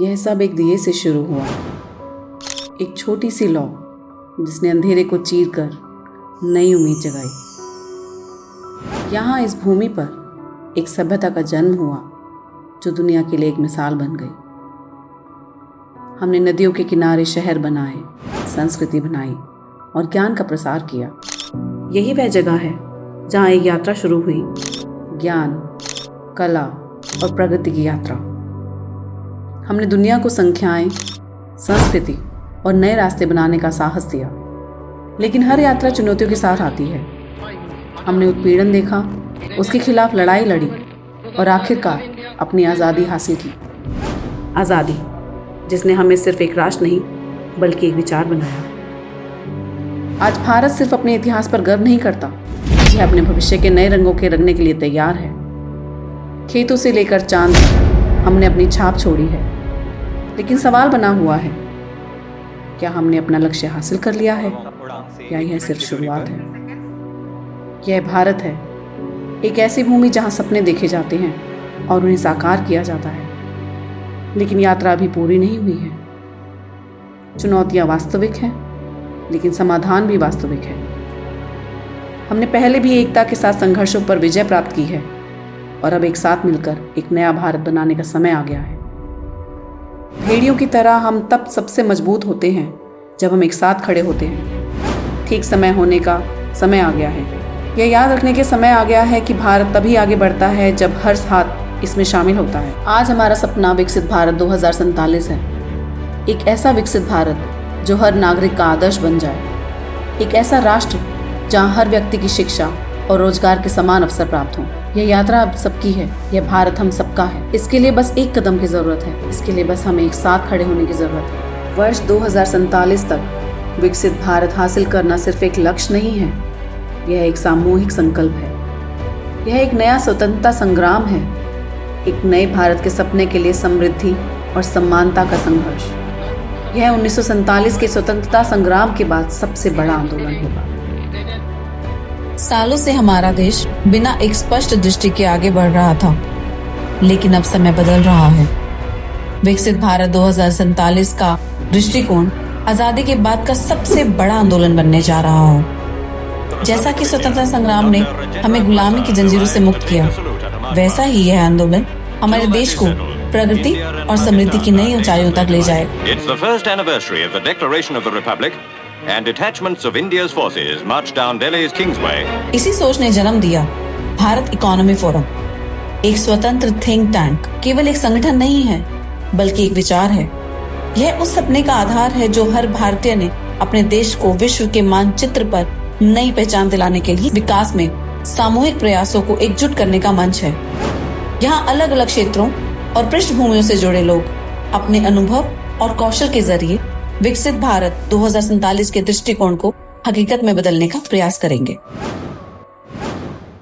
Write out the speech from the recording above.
यह सब एक दिए से शुरू हुआ, एक छोटी सी लौ जिसने अंधेरे को चीर कर नई उम्मीद जगाई। यहाँ इस भूमि पर एक सभ्यता का जन्म हुआ जो दुनिया के लिए एक मिसाल बन गई। हमने नदियों के किनारे शहर बनाए, संस्कृति बनाई और ज्ञान का प्रसार किया। यही वह जगह है जहाँ एक यात्रा शुरू हुई, ज्ञान, कला और प्रगति की यात्रा। हमने दुनिया को संख्याएं, संस्कृति और नए रास्ते बनाने का साहस दिया, लेकिन हर यात्रा चुनौतियों के साथ आती है। हमने उत्पीड़न देखा, उसके खिलाफ लड़ाई लड़ी और आखिरकार अपनी आज़ादी हासिल की। आज़ादी जिसने हमें सिर्फ एक राष्ट्र नहीं बल्कि एक विचार बनाया। आज भारत सिर्फ अपने इतिहास पर गर्व नहीं करता, यह अपने भविष्य के नए रंगों के रंगने के लिए तैयार है। खेतों से लेकर चांद तक हमने अपनी छाप छोड़ी है, लेकिन सवाल बना हुआ है, क्या हमने अपना लक्ष्य हासिल कर लिया है या यह सिर्फ शुरुआत है? यह भारत है, एक ऐसी भूमि जहां सपने देखे जाते हैं और उन्हें साकार किया जाता है, लेकिन यात्रा अभी पूरी नहीं हुई है। चुनौतियां वास्तविक हैं, लेकिन समाधान भी वास्तविक है। हमने पहले भी एकता के साथ संघर्षों पर विजय प्राप्त की है और अब एक साथ मिलकर एक नया भारत बनाने का समय आ गया है। भेड़ियों की तरह हम तब सबसे मजबूत होते हैं जब हम एक साथ खड़े होते हैं। ठीक समय होने का समय आ गया है। यह याद रखने के समय आ गया है कि भारत तभी आगे बढ़ता है जब हर हाथ इसमें शामिल होता है। आज हमारा सपना विकसित भारत 2047 है। एक ऐसा विकसित भारत जो हर नागरिक का आदर्श बन जाए। एक ऐसा राष्ट्र जहां हर व्यक्ति की शिक्षा और रोजगार के समान अवसर प्राप्त हों। यह यात्रा अब सबकी है, यह भारत हम सबका है। इसके लिए बस एक कदम की जरूरत है, इसके लिए बस हमें एक साथ खड़े होने की जरूरत है। वर्ष 2047 तक विकसित भारत हासिल करना सिर्फ एक लक्ष्य नहीं है, यह एक सामूहिक संकल्प है। यह एक नया स्वतंत्रता संग्राम है, एक नए भारत के सपने के लिए समृद्धि और समानता का संघर्ष। यह 1947 के स्वतंत्रता संग्राम के बाद सबसे बड़ा आंदोलन होगा। सालों से हमारा देश बिना एक स्पष्ट दृष्टि के आगे बढ़ रहा था, लेकिन अब समय बदल रहा है। विकसित भारत 2047 का दृष्टिकोण आजादी के बाद का सबसे बड़ा आंदोलन बनने जा रहा हो। जैसा कि स्वतंत्रता संग्राम ने हमें गुलामी की जंजीरों से मुक्त किया, वैसा ही यह आंदोलन हमारे देश को प्रगति और समृद्धि की नई ऊंचाइयों तक ले जाएगा। It's the first anniversary of the Declaration of the Republic and detachments of India's forces marched down Delhi's Kingsway. इसी सोच ने जन्म दिया भारत इकोनॉमी फोरम, एक स्वतंत्र थिंक टैंक। केवल एक संगठन नहीं है, बल्कि एक विचार है। यह उस सपने का आधार है जो हर भारतीय ने अपने देश को विश्व के मानचित्र पर नई पहचान दिलाने के लिए विकास में सामूहिक प्रयासों को एकजुट करने का मंच है। यहाँ अलग अलग क्षेत्रों और पृष्ठभूमियों से जुड़े लोग अपने अनुभव और कौशल के जरिए विकसित भारत 2047 के दृष्टिकोण को हकीकत में बदलने का प्रयास करेंगे।